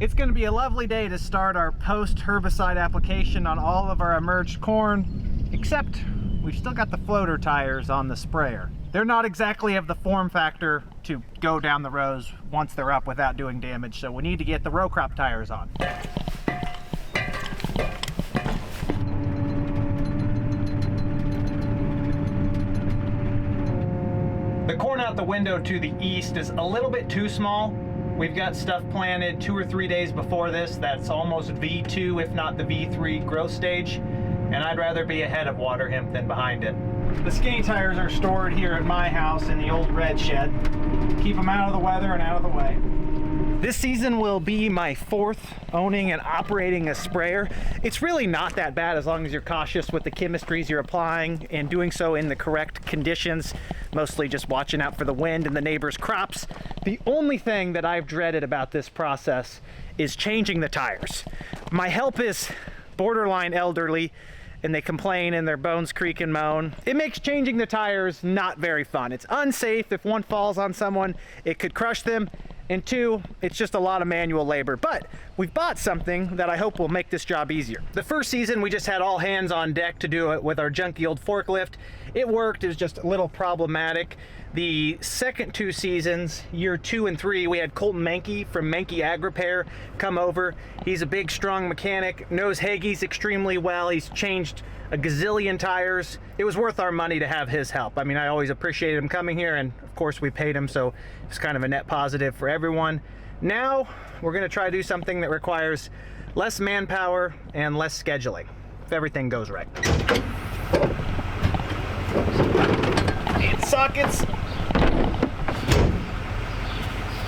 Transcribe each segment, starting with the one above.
It's going to be a lovely day to start our post-herbicide application on all of our emerged corn, except we've still got the floater tires on the sprayer. They're not exactly of the form factor to go down the rows once they're up without doing damage, so we need to get the row crop tires on. The corn out the window to the east is a little bit too small. We've got stuff planted 2 or 3 days before this that's almost V2, if not the V3 growth stage, and I'd rather be ahead of water hemp than behind it. The skinny tires are stored here at my house in the old red shed. Keep them out of the weather and out of the way. This season will be my 4th owning and operating a sprayer. It's really not that bad as long as you're cautious with the chemistries you're applying and doing so in the correct conditions, mostly just watching out for the wind and the neighbor's crops. The only thing that I've dreaded about this process is changing the tires. My help is borderline elderly and they complain and their bones creak and moan. It makes changing the tires not very fun. It's unsafe. If one falls on someone, it could crush them. And 2, it's just a lot of manual labor. But we've bought something that I hope will make this job easier. The first season, we just had all hands on deck to do it with our junky old forklift. It worked, it was just a little problematic. The second 2 seasons, year 2 and 3, we had Colton Mankey from Mankey Ag Repair come over. He's a big, strong mechanic, knows Hagees extremely well. He's changed a gazillion tires. It was worth our money to have his help. I mean, I always appreciated him coming here, and of course we paid him, so it's kind of a net positive for everyone. Now, we're gonna try to do something that requires less manpower and less scheduling, if everything goes right. And sockets.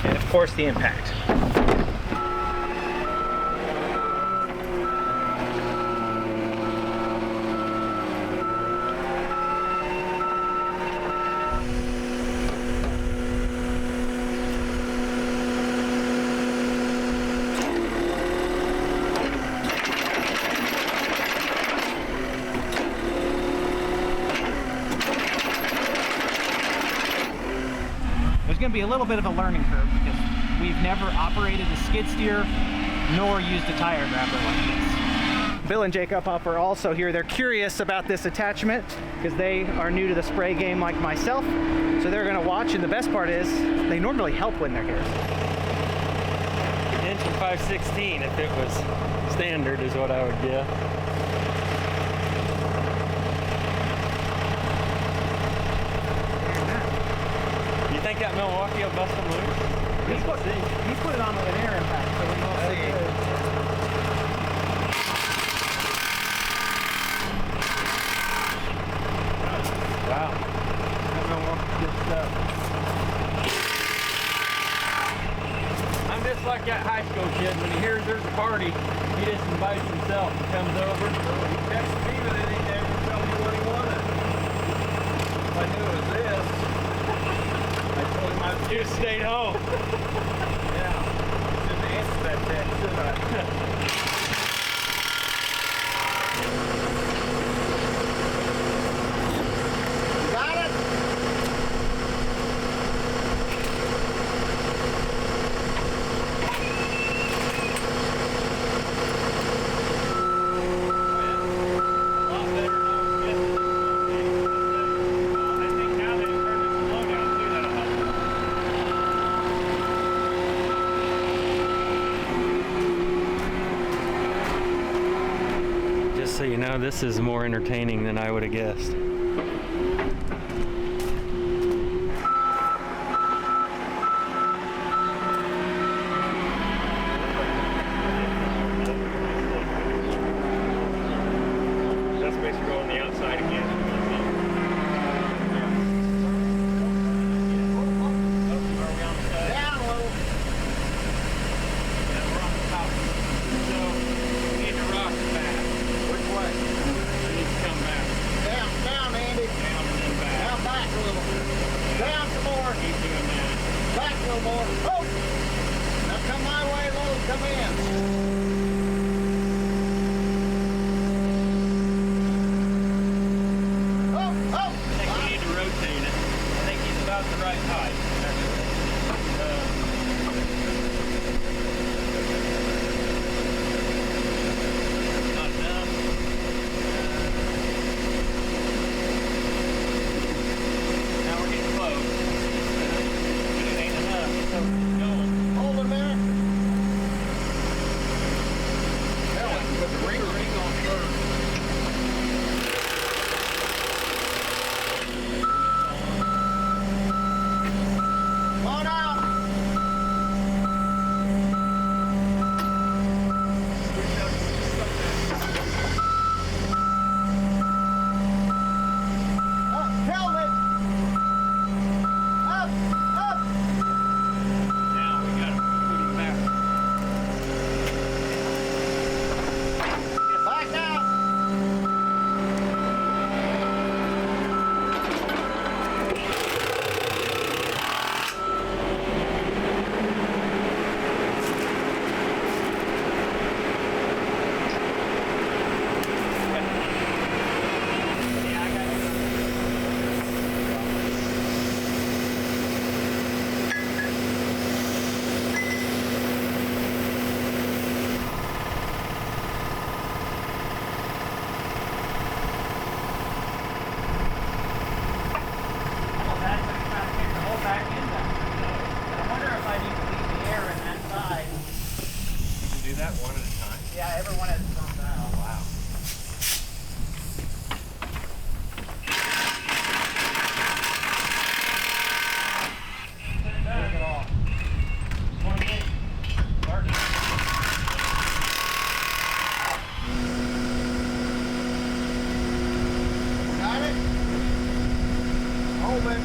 And of course the impact. There's going to be a little bit of a learning curve because we've never operated a skid steer nor used a tire grabber like this. Bill and Jacob are also here. They're curious about this attachment because they are new to the spray game like myself. So they're going to watch, and the best part is they normally help when they're here. 1 5/16 if it was standard is what I would guess. You think that Milwaukee will bust them loose? He's put it on with an air impact, so we will see. Wow. That Milwaukee's good stuff. I'm just like that high school kid. When he hears there's a party, he just invites himself and comes over. He texts me, but he never tell me what he wanted. If I knew it was this, you stayed home. Yeah. Shouldn't answer that text, should I? Got it? So you know, this is more entertaining than I would have guessed. That's basically going on the outside again. Down a little. Yeah, we're on the top. So we need to rock it back. Which way? It needs to come back. Down, Andy. Down. do that one at a time? Yeah, everyone has its own valve. Wow. Look at all. 28. Start. Got it? Hold it.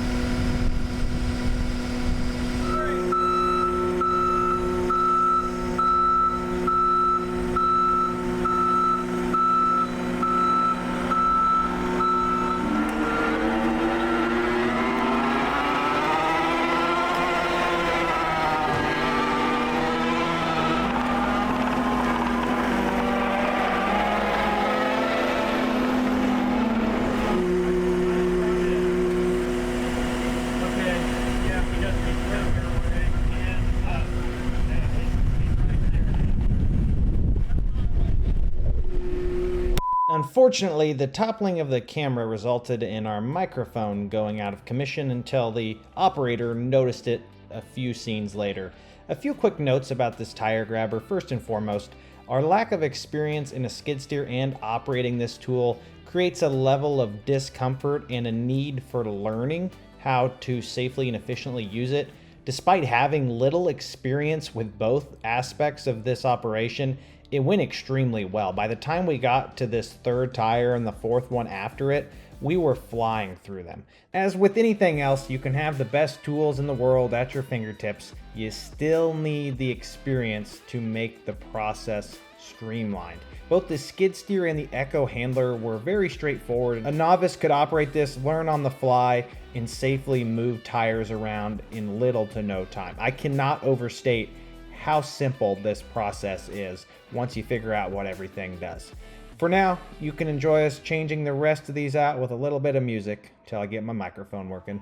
Unfortunately, the toppling of the camera resulted in our microphone going out of commission until the operator noticed it a few scenes later. A few quick notes about this tire grabber. First and foremost, our lack of experience in a skid steer and operating this tool creates a level of discomfort and a need for learning how to safely and efficiently use it. Despite having little experience with both aspects of this operation, it went extremely well. By the time we got to this third tire and the fourth one after it, we were flying through them. As with anything else, you can have the best tools in the world at your fingertips. You still need the experience to make the process streamlined. Both the skid steer and the Echo handler were very straightforward. A novice could operate this, learn on the fly, and safely move tires around in little to no time. I cannot overstate how simple this process is once you figure out what everything does. For now, you can enjoy us changing the rest of these out with a little bit of music till I get my microphone working.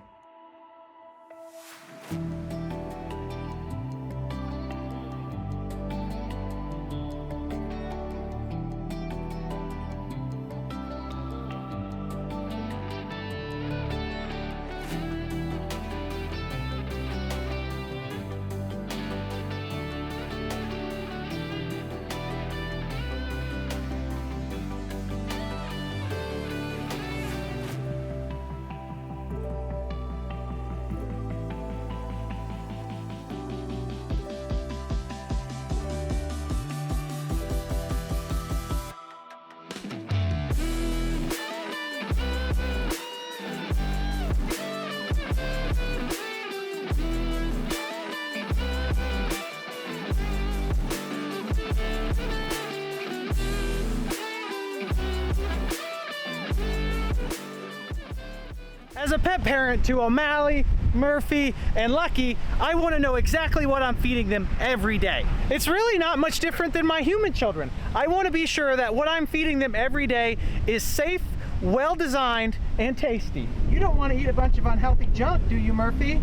As a pet parent to O'Malley, Murphy, and Lucky, I want to know exactly what I'm feeding them every day. It's really not much different than my human children. I want to be sure that what I'm feeding them every day is safe, well-designed, and tasty. You don't want to eat a bunch of unhealthy junk, do you, Murphy?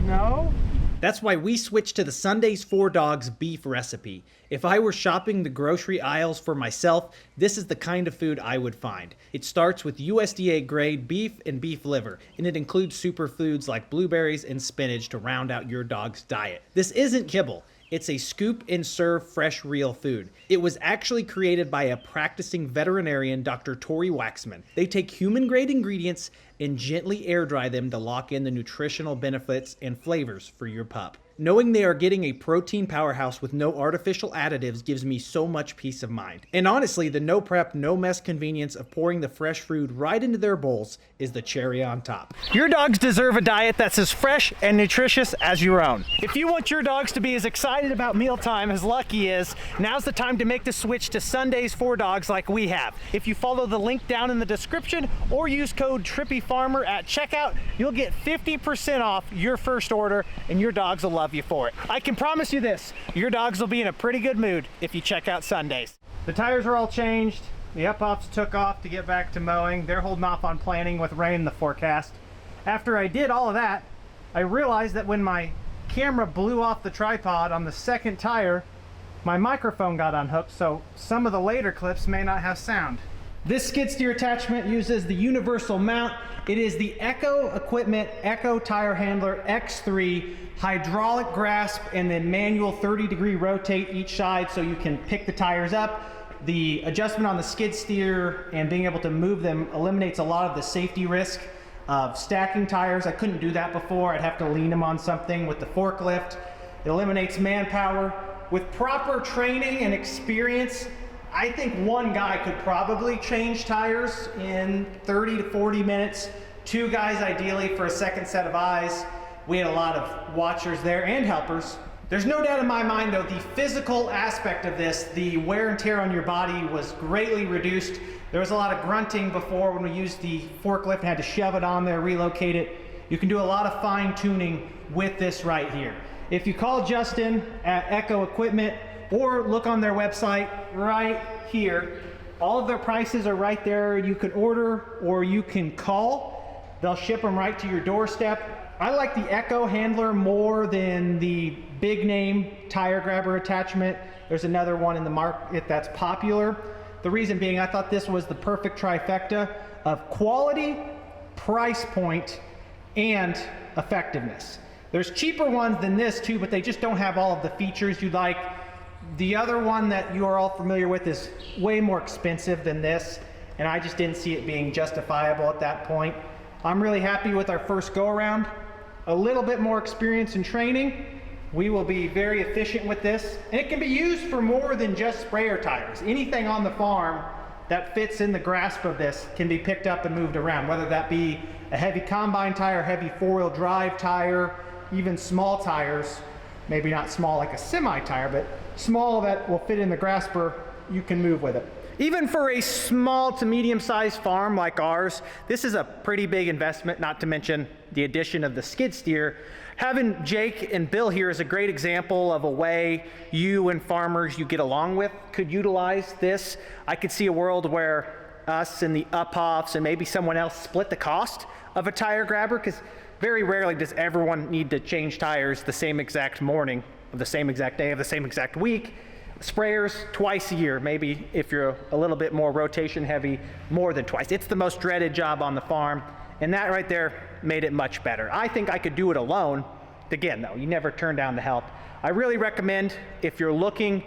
No? That's why we switched to the Sundays for Dogs beef recipe. If I were shopping the grocery aisles for myself, this is the kind of food I would find. It starts with USDA grade beef and beef liver, and it includes superfoods like blueberries and spinach to round out your dog's diet. This isn't kibble. It's a scoop and serve fresh, real food. It was actually created by a practicing veterinarian, Dr. Tori Waxman. They take human-grade ingredients and gently air dry them to lock in the nutritional benefits and flavors for your pup. Knowing they are getting a protein powerhouse with no artificial additives gives me so much peace of mind. And honestly, the no prep, no mess convenience of pouring the fresh food right into their bowls is the cherry on top. Your dogs deserve a diet that's as fresh and nutritious as your own. If you want your dogs to be as excited about mealtime as Lucky is, now's the time to make the switch to Sundays for Dogs like we have. If you follow the link down in the description or use code aTrippyFarmer at checkout, you'll get 50% off your first order and your dogs will love you for it. I can promise you this, your dogs will be in a pretty good mood if you check out Sundays. The tires are all changed. The up-offs took off to get back to mowing. They're holding off on planting with rain in the forecast. After I did all of that, I realized that when my camera blew off the tripod on the second tire, my microphone got unhooked, so some of the later clips may not have sound. This skid steer attachment uses the universal mount. It is the aTrippyFarmer Eco Tire Handler X3 hydraulic grasp and then manual 30-degree rotate each side so you can pick the tires up. The adjustment on the skid steer and being able to move them eliminates a lot of the safety risk of stacking tires. I couldn't do that before. I'd have to lean them on something with the forklift. It eliminates manpower. With proper training and experience, I think one guy could probably change tires in 30 to 40 minutes. Two guys ideally for a second set of eyes. We had a lot of watchers there and helpers. There's no doubt in my mind though, the physical aspect of this, the wear and tear on your body was greatly reduced. There was a lot of grunting before when we used the forklift and had to shove it on there, relocate it. You can do a lot of fine tuning with this right here. If you call Justin at aTrippyFarmer or look on their website right here, all of their prices are right there. You can order or you can call. They'll ship them right to your doorstep. I like the Eco handler more than the big name tire grabber attachment. There's another one in the market that's popular. The reason being, I thought this was the perfect trifecta of quality, price point, and effectiveness. There's cheaper ones than this too, but they just don't have all of the features you'd like. The other one that you are all familiar with is way more expensive than this, and I just didn't see it being justifiable at that point. I'm really happy with our first go around. A little bit more experience and training. We will be very efficient with this, and it can be used for more than just sprayer tires. Anything on the farm that fits in the grasp of this can be picked up and moved around, whether that be a heavy combine tire, heavy four-wheel drive tire, even small tires, maybe not small like a semi tire, but small that will fit in the grasper, you can move with it. Even for a small to medium-sized farm like ours, this is a pretty big investment, not to mention the addition of the skid steer. Having Jake and Bill here is a great example of a way you and farmers you get along with could utilize this. I could see a world where us and the up-offs and maybe someone else split the cost of a tire grabber, because very rarely does everyone need to change tires the same exact morning, of the same exact day, of the same exact week. Sprayers twice a year, maybe if you're a little bit more rotation heavy, more than twice. It's the most dreaded job on the farm, and that right there made it much better. I think I could do it alone. Again though, you never turn down the help. I really recommend, if you're looking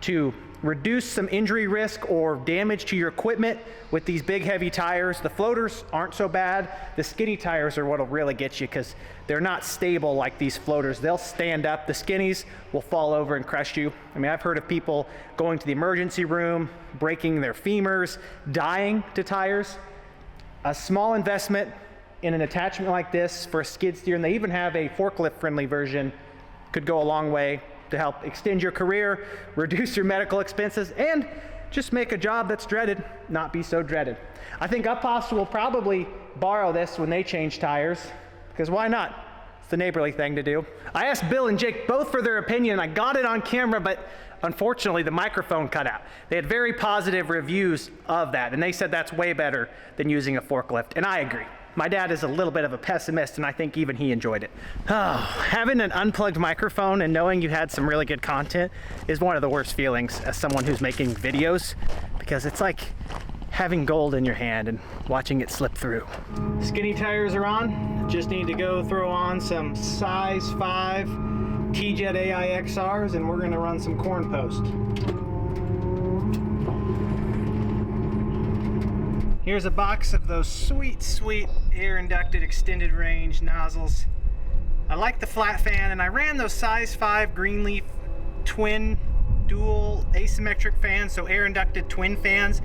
to reduce some injury risk or damage to your equipment with these big heavy tires, the floaters aren't so bad. The skinny tires are what'll really get you, because they're not stable like these floaters. They'll stand up. The skinnies will fall over and crush you. I mean, I've heard of people going to the emergency room, breaking their femurs, dying to tires. A small investment in an attachment like this for a skid steer, and they even have a forklift friendly version, could go a long way to help extend your career, reduce your medical expenses, and just make a job that's dreaded not be so dreaded. I think up-offs will probably borrow this when they change tires, because why not? It's the neighborly thing to do. I asked Bill and Jake both for their opinion. I got it on camera, but unfortunately the microphone cut out. They had very positive reviews of that, and they said that's way better than using a forklift, and I agree. My dad is a little bit of a pessimist, and I think even he enjoyed it. Oh, having an unplugged microphone and knowing you had some really good content is one of the worst feelings as someone who's making videos, because it's like having gold in your hand and watching it slip through. Skinny tires are on. Just need to go throw on some size 5 T-Jet AIXRs, and we're gonna run some corn post. Here's a box of those sweet, sweet air-inducted extended range nozzles. I like the flat fan, and I ran those size 5 Greenleaf twin dual asymmetric fans, so air-inducted twin fans.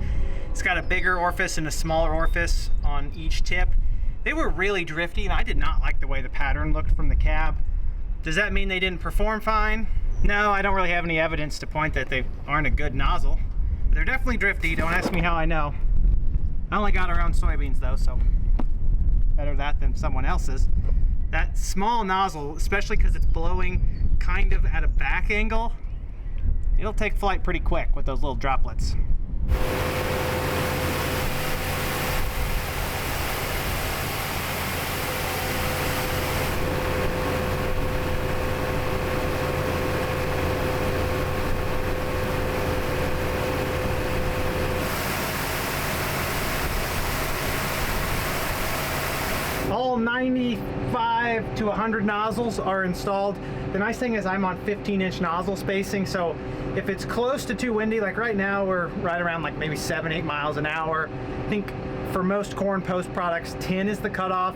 It's got a bigger orifice and a smaller orifice on each tip. They were really drifty, and I did not like the way the pattern looked from the cab. Does that mean they didn't perform fine? No, I don't really have any evidence to point that they aren't a good nozzle. But they're definitely drifty. Don't ask me how I know. I only got our own soybeans though, so better that than someone else's. That small nozzle, especially because it's blowing kind of at a back angle, it'll take flight pretty quick with those little droplets. all 95 to 100 nozzles are installed. The nice thing is I'm on 15-inch nozzle spacing, so if it's close to too windy, like right now we're right around like maybe 7-8 miles an hour. I think for most corn post products 10 is the cutoff.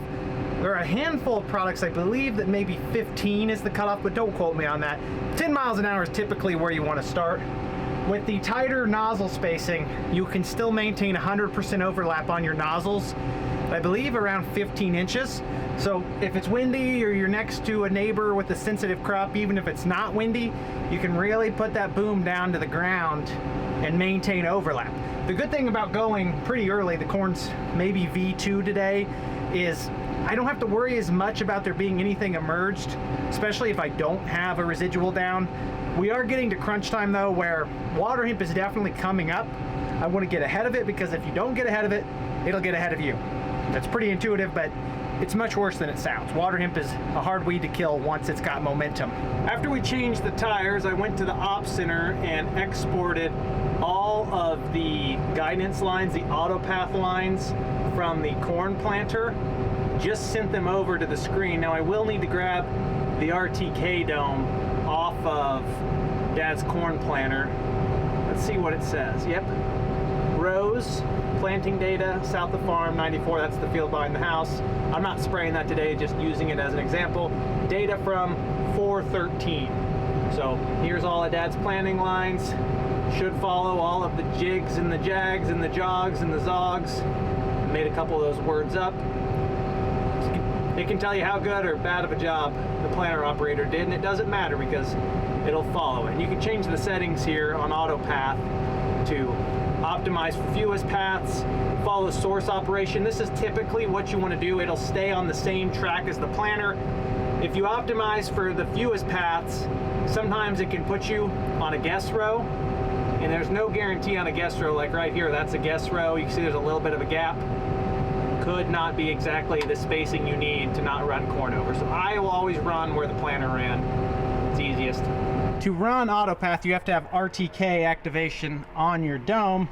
There are a handful of products I believe that maybe 15 is the cutoff, but don't quote me on that. 10 miles an hour is typically where you want to start. With the tighter nozzle spacing, you can still maintain 100% overlap on your nozzles, I believe around 15 inches. So if it's windy or you're next to a neighbor with a sensitive crop, even if it's not windy, you can really put that boom down to the ground and maintain overlap. The good thing about going pretty early, the corn's maybe V2 today, is I don't have to worry as much about there being anything emerged, especially if I don't have a residual down. We are getting to crunch time though, where water hemp is definitely coming up. I want to get ahead of it, because if you don't get ahead of it, it'll get ahead of you. That's pretty intuitive, but it's much worse than it sounds. Water hemp is a hard weed to kill once it's got momentum. After we changed the tires, I went to the op center and exported all of the guidance lines, the AutoPath lines from the corn planter. Just sent them over to the screen. Now I will need to grab the RTK dome off of Dad's corn planter. Let's see what it says. Yep. Rows, planting data, south of farm, 94, that's the field behind the house. I'm not spraying that today, just using it as an example. Data from 4/13. So here's all of Dad's planting lines. Should follow all of the jigs and the jags and the jogs and the zogs. Made a couple of those words up. It can tell you how good or bad of a job the planter operator did, and it doesn't matter because it'll follow it. And you can change the settings here on AutoPath to optimize for fewest paths, follow source operation. This is typically what you want to do. It'll stay on the same track as the planter. If you optimize for the fewest paths, sometimes it can put you on a guess row, and there's no guarantee on a guess row. Like right here, that's a guess row. You can see there's a little bit of a gap. Could not be exactly the spacing you need to not run corn over. So I will always run where the planter ran. It's easiest. To run AutoPath, you have to have RTK activation on your dome.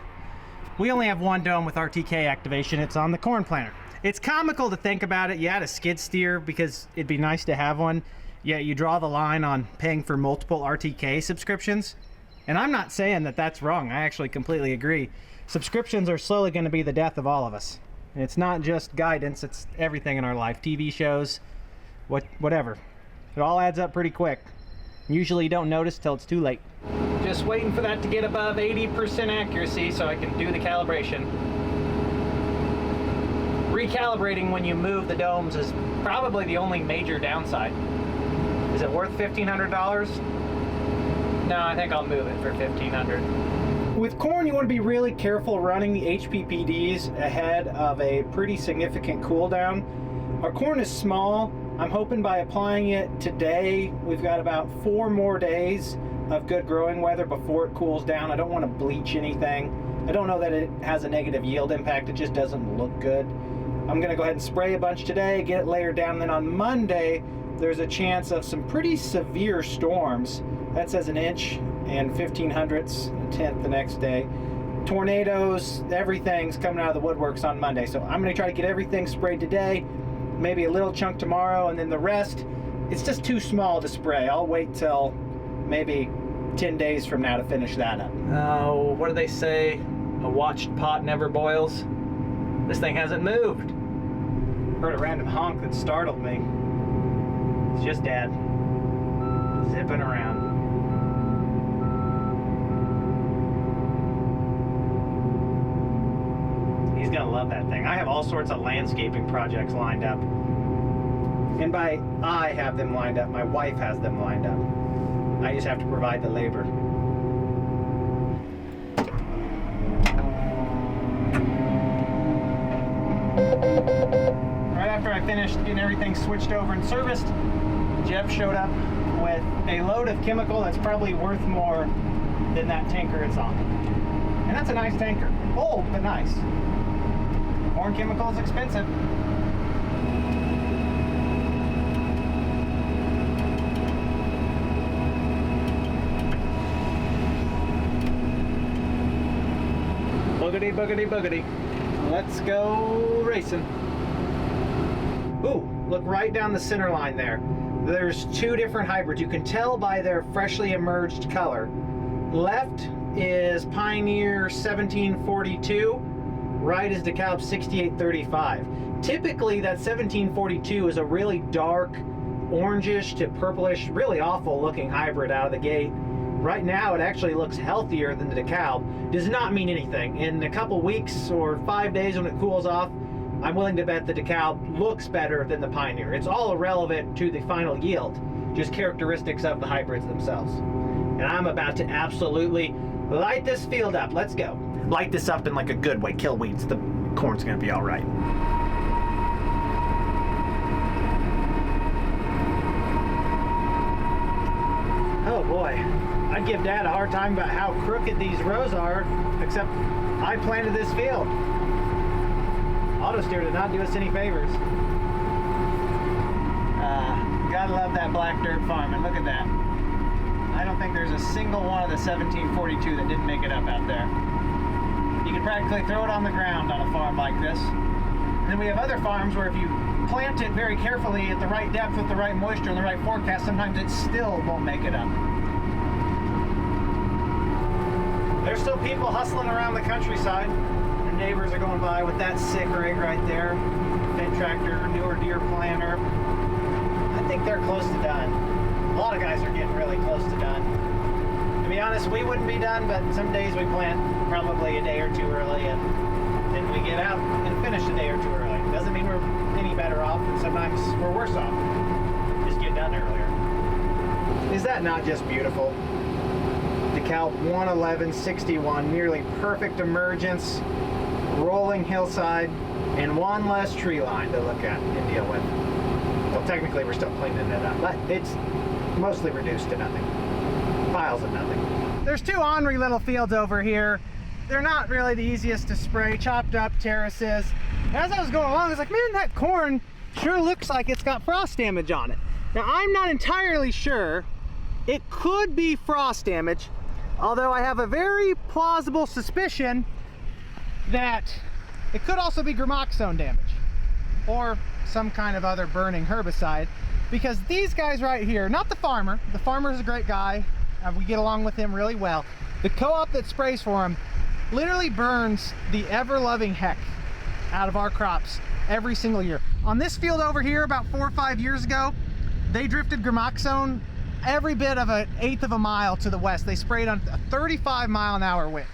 We only have one dome with RTK activation. It's on the corn planter. It's comical to think about it. You had a skid steer because it'd be nice to have one. Yet you draw the line on paying for multiple RTK subscriptions. And I'm not saying that that's wrong. I actually completely agree. Subscriptions are slowly going to be the death of all of us. And it's not just guidance, it's everything in our life. TV shows, whatever. It all adds up pretty quick. Usually you don't notice till it's too late. Just waiting for that to get above 80% accuracy so I can do the calibration. Recalibrating when you move the domes is probably the only major downside. Is it worth $1,500? No, I think I'll move it for $1,500. With corn, you want to be really careful running the HPPDs ahead of a pretty significant cool down. Our corn is small. I'm hoping by applying it today, we've got about 4 more days of good growing weather before it cools down. I don't want to bleach anything. I don't know that it has a negative yield impact. It just doesn't look good. I'm going to go ahead and spray a bunch today, get it layered down. Then on Monday, there's a chance of some pretty severe storms. That says 1 inch and 1/1500ths, a tenth the next day. Tornadoes, everything's coming out of the woodworks on Monday. So I'm going to try to get everything sprayed today, maybe a little chunk tomorrow, and then the rest, it's just too small to spray. I'll wait till maybe 10 days from now to finish that up. Oh, what do they say? A watched pot never boils. This thing hasn't moved. Heard a random honk that startled me. It's just Dad zipping around. He's gonna love that thing. I have all sorts of landscaping projects lined up. And by I have them lined up, my wife has them lined up. I just have to provide the labor. Right after I finished getting everything switched over and serviced, Jeff showed up with a load of chemical that's probably worth more than that tanker it's on. And that's a nice tanker. Old, but nice. Corn chemical is expensive. Boogity, boogity, boogity. Let's go racing. Ooh, look right down the center line there. There's two different hybrids. You can tell by their freshly emerged color. Left is Pioneer 1742, right is DeKalb 6835. Typically that 1742 is a really dark orangish to purplish, really awful looking hybrid out of the gate. Right now it actually looks healthier than the DeKalb. Does not mean anything. In a couple weeks or 5 days when it cools off, I'm willing to bet the DeKalb looks better than the Pioneer. It's all irrelevant to the final yield, just characteristics of the hybrids themselves. And I'm about to absolutely light this field up. Let's go. Light this up in like a good way, kill weeds. The corn's gonna be all right. Oh boy, I'd give Dad a hard time about how crooked these rows are, except I planted this field. Auto steer did not do us any favors. Gotta love that black dirt farm, and look at that. I don't think there's a single one of the 1742 that didn't make it up out there. You can practically throw it on the ground on a farm like this. And then we have other farms where if you plant it very carefully at the right depth with the right moisture and the right forecast, sometimes it still won't make it up. There's still people hustling around the countryside. Their neighbors are going by with that sick rig right there. Fed tractor, newer deer planter. I think they're close to done. A lot of guys are getting really close to done. To be honest, we wouldn't be done, but some days we plant probably a day or two early, and then we get out and finish a day or two early. Doesn't mean we're any better off, and sometimes we're worse off. Just get done earlier. Is that not just beautiful? DeKalb 11161, nearly perfect emergence, rolling hillside, and one less tree line to look at and deal with. Well, technically we're still cleaning it up, but it's mostly reduced to nothing. Piles of nothing. There's two ornery little fields over here. They're not really the easiest to spray, chopped up terraces. As I was going along, I was like, man, that corn sure looks like it's got frost damage on it. Now, I'm not entirely sure. It could be frost damage, although I have a very plausible suspicion that it could also be gramoxone damage or some kind of other burning herbicide, because these guys right here, not the farmer is a great guy, we get along with him really well. The co-op that sprays for him literally burns the ever-loving heck out of our crops every single year. On this field over here about 4 or 5 years ago, they drifted gramoxone every bit of 1/8 of a mile to the west. They sprayed on a 35-mile-an-hour wind.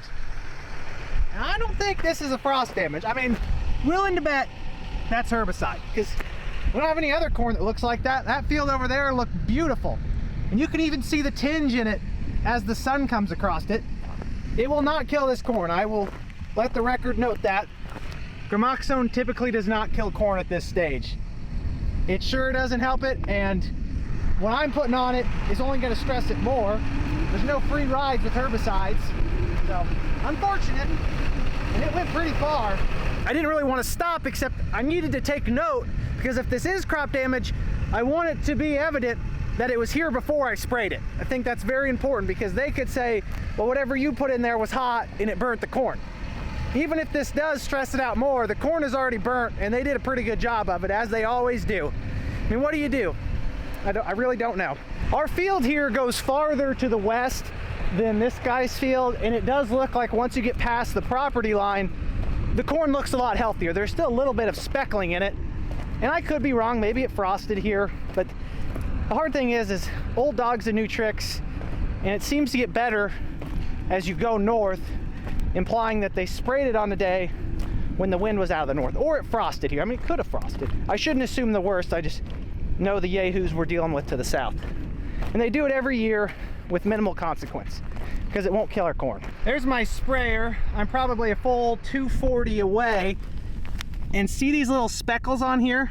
And I don't think this is a frost damage. I mean, willing to bet that's herbicide, because we don't have any other corn that looks like that. That field over there looked beautiful. And you can even see the tinge in it as the sun comes across it. It will not kill this corn. I will let the record note that. Gramoxone typically does not kill corn at this stage. It sure doesn't help it, and what I'm putting on it is only going to stress it more. There's no free rides with herbicides, so unfortunate, and it went pretty far. I didn't really want to stop, except I needed to take note, because if this is crop damage, I want it to be evident that it was here before I sprayed it. I think that's very important, because they could say, well, whatever you put in there was hot and it burnt the corn. Even if this does stress it out more, the corn is already burnt, and they did a pretty good job of it, as they always do. I mean, what do you do? I really don't know. Our field here goes farther to the west than this guy's field, and it does look like once you get past the property line, the corn looks a lot healthier. There's still a little bit of speckling in it, and I could be wrong. Maybe it frosted here, but the hard thing is old dogs and new tricks, and it seems to get better as you go north, implying that they sprayed it on the day when the wind was out of the north, or it frosted here. I mean, it could have frosted. I shouldn't assume the worst. I just know the yahoos we're dealing with to the south. And they do it every year with minimal consequence, because it won't kill our corn. There's my sprayer. I'm probably a full 240 away, and see these little speckles on here?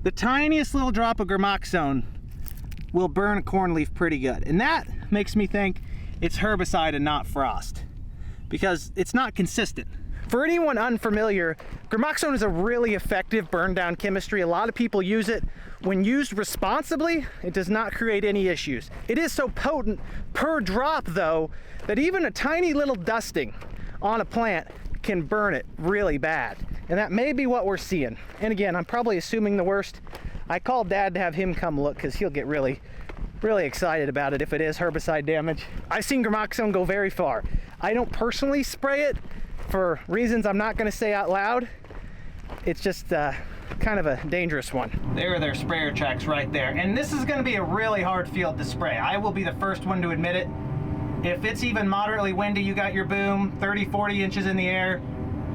The tiniest little drop of gramoxone will burn a corn leaf pretty good, and that makes me think it's herbicide and not frost, because it's not consistent. For anyone unfamiliar, gramoxone is a really effective burn down chemistry. A lot of people use it. When used responsibly, it does not create any issues. It is so potent per drop, though, that even a tiny little dusting on a plant can burn it really bad. And that may be what we're seeing. And again, I'm probably assuming the worst. I called Dad to have him come look because he'll get really excited about it if it is herbicide damage. I've seen gramoxone go very far. I don't personally spray it for reasons I'm not going to say out loud. It's just kind of a dangerous one. There are their sprayer tracks right there. And this is going to be a really hard field to spray. I will be the first one to admit it. If it's even moderately windy, you got your boom 30, 40 inches in the air,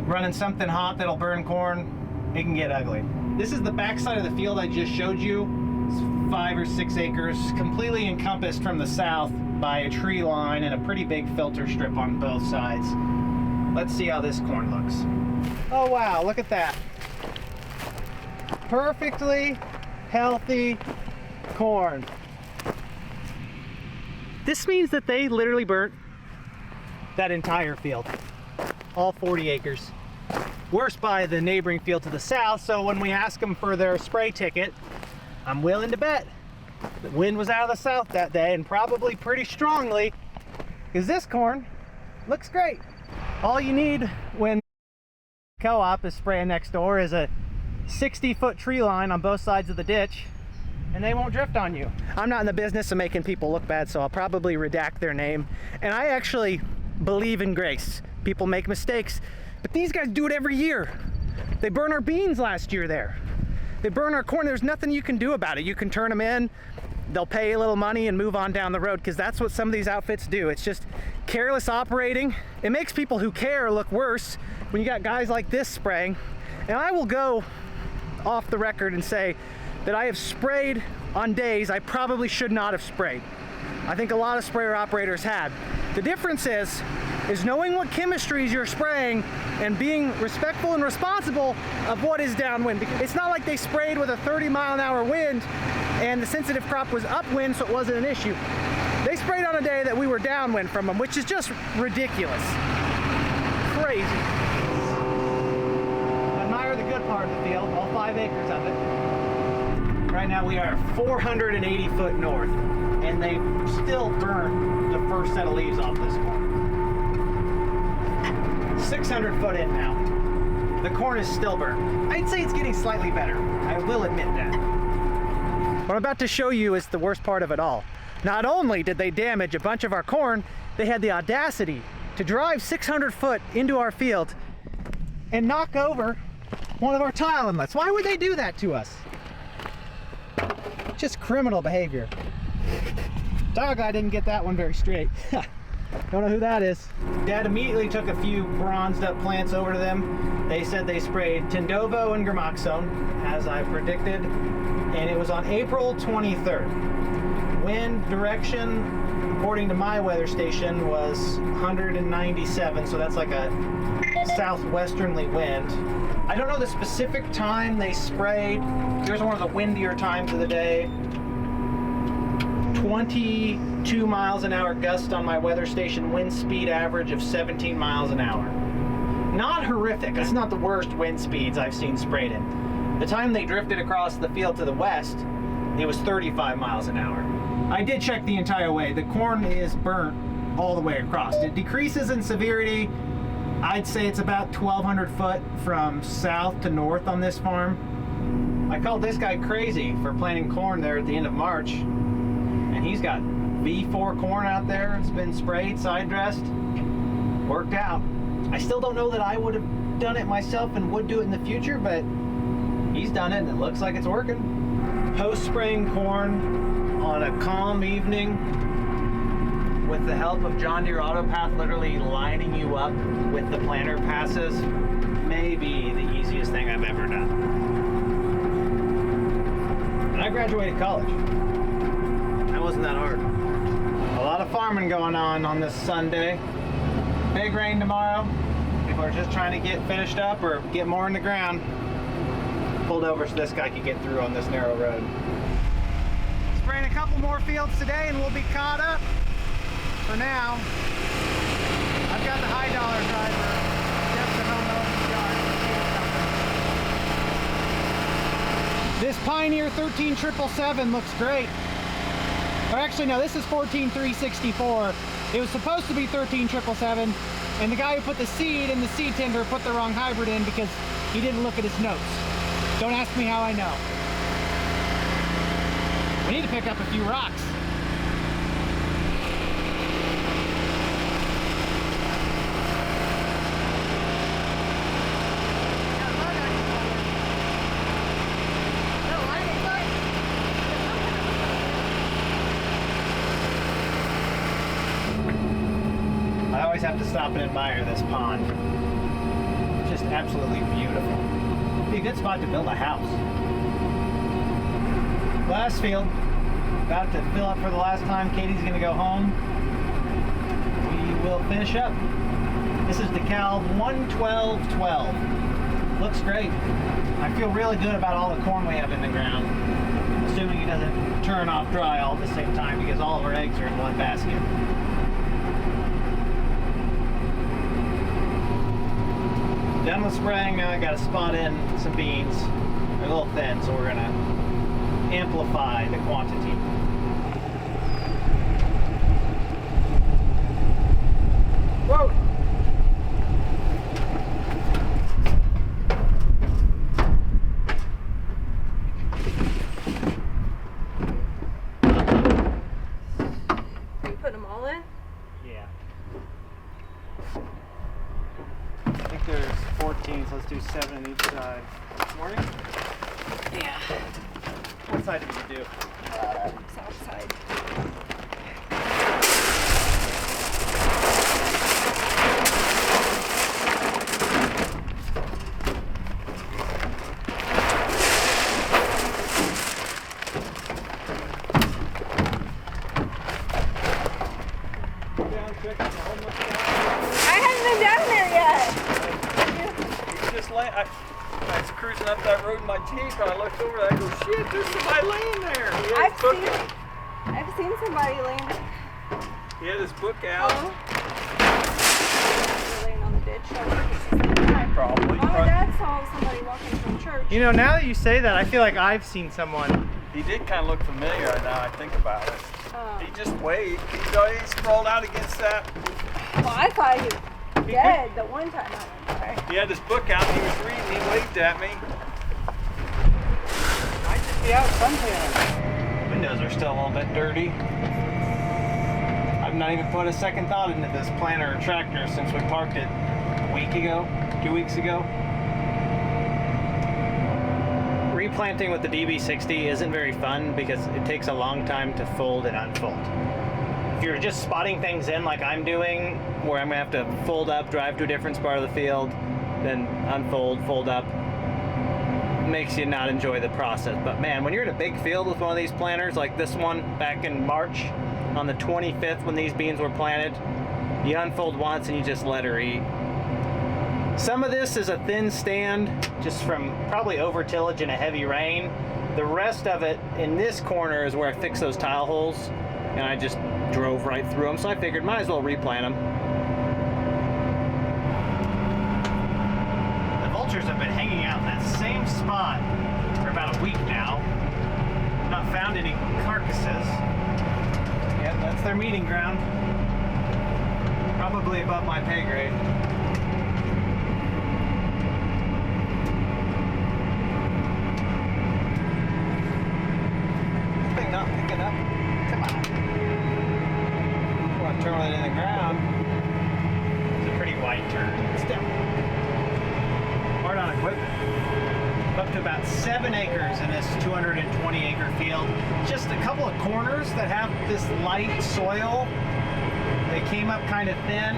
running something hot that'll burn corn, it can get ugly. This is the backside of the field I just showed you. It's 5 or 6 acres, completely encompassed from the south by a tree line and a pretty big filter strip on both sides. Let's see how this corn looks. Oh wow, look at that. Perfectly healthy corn. This means that they literally burnt that entire field, all 40 acres. Worse by the neighboring field to the south, so when we ask them for their spray ticket, I'm willing to bet the wind was out of the south that day, and probably pretty strongly, because this corn looks great. All you need when co-op is spraying next door is a 60-foot tree line on both sides of the ditch, and they won't drift on you. I'm not in the business of making people look bad, so I'll probably redact their name. And I actually believe in grace. People make mistakes, but these guys do it every year. They burned our beans last year there. They burn our corn. There's nothing you can do about it. You can turn them in, they'll pay a little money and move on down the road, because that's what some of these outfits do. It's just careless operating. It makes people who care look worse when you got guys like this spraying. And I will go off the record and say that I have sprayed on days I probably should not have sprayed. I think a lot of sprayer operators had. The difference is knowing what chemistries you're spraying and being respectful and responsible of what is downwind. It's not like they sprayed with a 30-mile-an-hour wind and the sensitive crop was upwind, so it wasn't an issue. They sprayed on a day that we were downwind from them, which is just ridiculous. Crazy. Admire the good part of the field, all 5 acres of it. Right now we are 480 foot north, and they still burn the first set of leaves off this corn. 600 foot in now. The corn is still burnt. I'd say it's getting slightly better. I will admit that. What I'm about to show you is the worst part of it all. Not only did they damage a bunch of our corn, they had the audacity to drive 600 foot into our field and knock over one of our tile inlets. Why would they do that to us? Just criminal behavior. Tile guy didn't get that one very straight. Don't know who that is. Dad immediately took a few bronzed up plants over to them. They said they sprayed Tendovo and gramoxone, as I predicted, and it was on April 23rd. Wind direction, according to my weather station, was 197, so that's like a southwesterly wind. I don't know the specific time they sprayed. Here's one of the windier times of the day. 22 miles an hour gust on my weather station, wind speed average of 17 miles an hour. Not horrific. That's not the worst wind speeds I've seen sprayed in. The time they drifted across the field to the west, it was 35 miles an hour. I did check the entire way. The corn is burnt all the way across. It decreases in severity. I'd say it's about 1,200 foot from south to north on this farm. I called this guy crazy for planting corn there at the end of March. And he's got V4 corn out there. It's been sprayed, side dressed, worked out. I still don't know that I would have done it myself and would do it in the future, but he's done it and it looks like it's working. Post-spraying corn on a calm evening with the help of John Deere AutoPath literally lining you up with the planter passes may be the easiest thing I've ever done. And I graduated college. That wasn't that hard. A lot of farming going on this Sunday. Big rain tomorrow. People are just trying to get finished up or get more in the ground. Pulled over so this guy could get through on this narrow road. Spraying a couple more fields today and we'll be caught up. For now, I've got the high dollar driver just at home over the yard. This Pioneer 13777 looks great. Or actually, no, this is 14364. It was supposed to be 13777, and the guy who put the seed in the seed tender put the wrong hybrid in because He didn't look at his notes. Don't ask me how I know. We need to pick up a few rocks. I always have to stop and admire this pond. It's just absolutely beautiful. Be a good spot to build a house. Last field, about to fill up for the last time. Katie's gonna go home. We will finish up. This is DeKalb 11212. Looks great. I feel really good about all the corn we have in the ground. Assuming it doesn't turn off dry all at the same time because all of our eggs are in one basket. Done with spraying, now I got to spot in some beans. They're a little thin, so we're gonna amplify the quantity. Whoa! Are you putting them all in? Yeah. I think there's 14, so let's do 7 on each side. Morning? Yeah. What side did we do? South side. I haven't been down there yet. I was cruising up that road in my Jeep and I looked over and I go, shit, there's somebody laying there. I've seen somebody laying. He had his book out. Oh. They're laying on the ditch. Probably. Oh, my dad saw somebody walking from church. You know, now that you say that, I feel like I've seen someone. He did kind of look familiar now I think about it. Oh. He just waved. He sprawled out against that. Well, I thought he was dead the one time I went there. He had his book out and he was reading. He waved at me. Might just be out suntan. Windows are still a little bit dirty. I've not even put a second thought into this planter or tractor since we parked it a week ago, 2 weeks ago. Replanting with the DB60 isn't very fun because it takes a long time to fold and unfold. If you're just spotting things in like I'm doing, where I'm gonna have to fold up, drive to a different part of the field, then unfold, fold up, makes you not enjoy the process. But man, when you're in a big field with one of these planters, like this one back in March, on the 25th when these beans were planted, you unfold once and you just let her eat. Some of this is a thin stand, just from probably over tillage and a heavy rain. The rest of it in this corner is where I fixed those tile holes, and I just drove right through them, so I figured might as well replant them. The vultures have been hanging out in that same spot for about a week now. Not found any carcasses. Yep, that's their meeting ground. Probably above my pay grade. Not picking up. Come on. Want to turn it in the ground. It's a pretty wide turn. Still. Hard on equipment. Up to about 7 acres in this 220 acre field. Just a couple of corners that have this light soil. They came up kind of thin.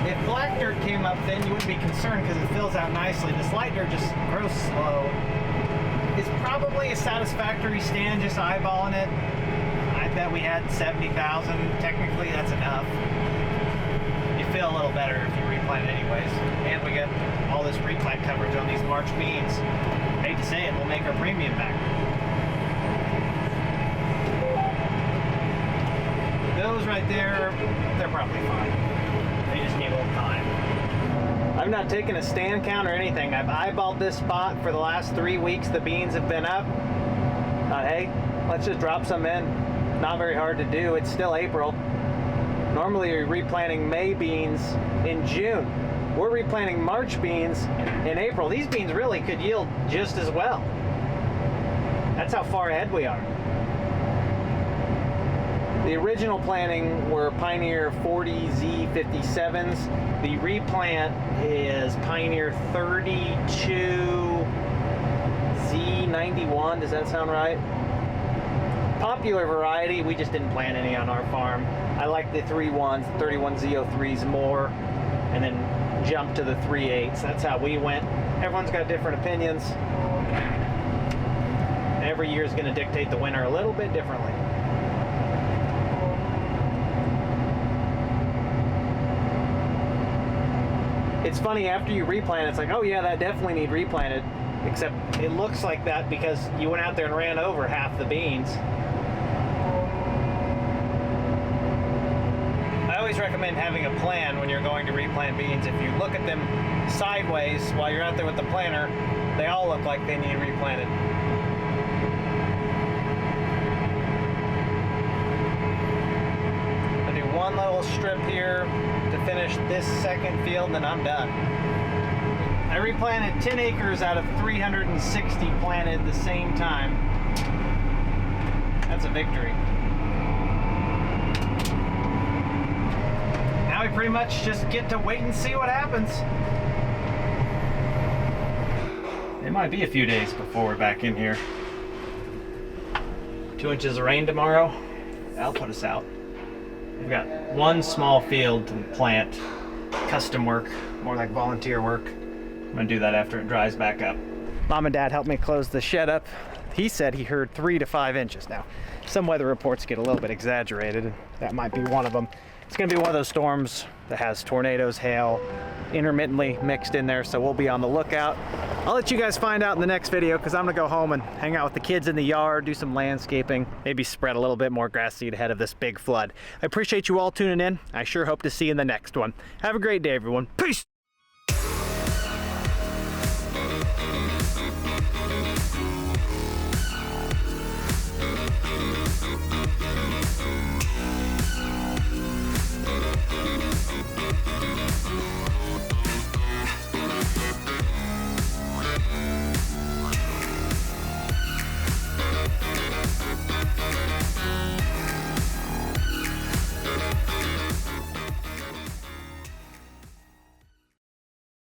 If black dirt came up thin, you wouldn't be concerned because it fills out nicely. This light dirt just grows slow. It's probably a satisfactory stand, just eyeballing it. I bet we had 70,000. Technically, that's enough. You feel a little better if you replant it anyways. And we get all this replant coverage on these March beans. Hate to say it, we'll make our premium back. Those right there, they're probably fine. They just need a little time. I've not taken a stand count or anything. I've eyeballed this spot for the last 3 weeks. The beans have been up. Thought, hey, let's just drop some in. Not very hard to do. It's still April. Normally you're replanting May beans in June. We're replanting March beans in April. These beans really could yield just as well. That's how far ahead we are. The original planting were Pioneer 40Z57s. The replant is Pioneer 32Z91. Does that sound right? Popular variety, we just didn't plant any on our farm. I like the 31Z03s more, and then jump to the 3/8s. That's how we went. Everyone's got different opinions. Every year is going to dictate the winter a little bit differently. It's funny, after you replant, it's like, oh yeah, that definitely need replanted. Except it looks like that because you went out there and ran over half the beans. I always recommend having a plan when you're going to replant beans. If you look at them sideways while you're out there with the planter, they all look like they need replanted. I do one little strip here to finish this second field, and then I'm done. I replanted 10 acres out of 360 planted the same time. That's a victory. Now we pretty much just get to wait and see what happens. It might be a few days before we're back in here. 2 inches of rain tomorrow, that'll put us out. We've got one small field to plant, custom work, more like volunteer work. I'm gonna do that after it dries back up. Mom and Dad helped me close the shed up. He said he heard 3 to 5 inches. Now, some weather reports get a little bit exaggerated, and that might be one of them. It's gonna be one of those storms that has tornadoes, hail, intermittently mixed in there, so we'll be on the lookout. I'll let you guys find out in the next video, because I'm gonna go home and hang out with the kids in the yard, do some landscaping, maybe spread a little bit more grass seed ahead of this big flood. I appreciate you all tuning in. I sure hope to see you in the next one. Have a great day, everyone. Peace!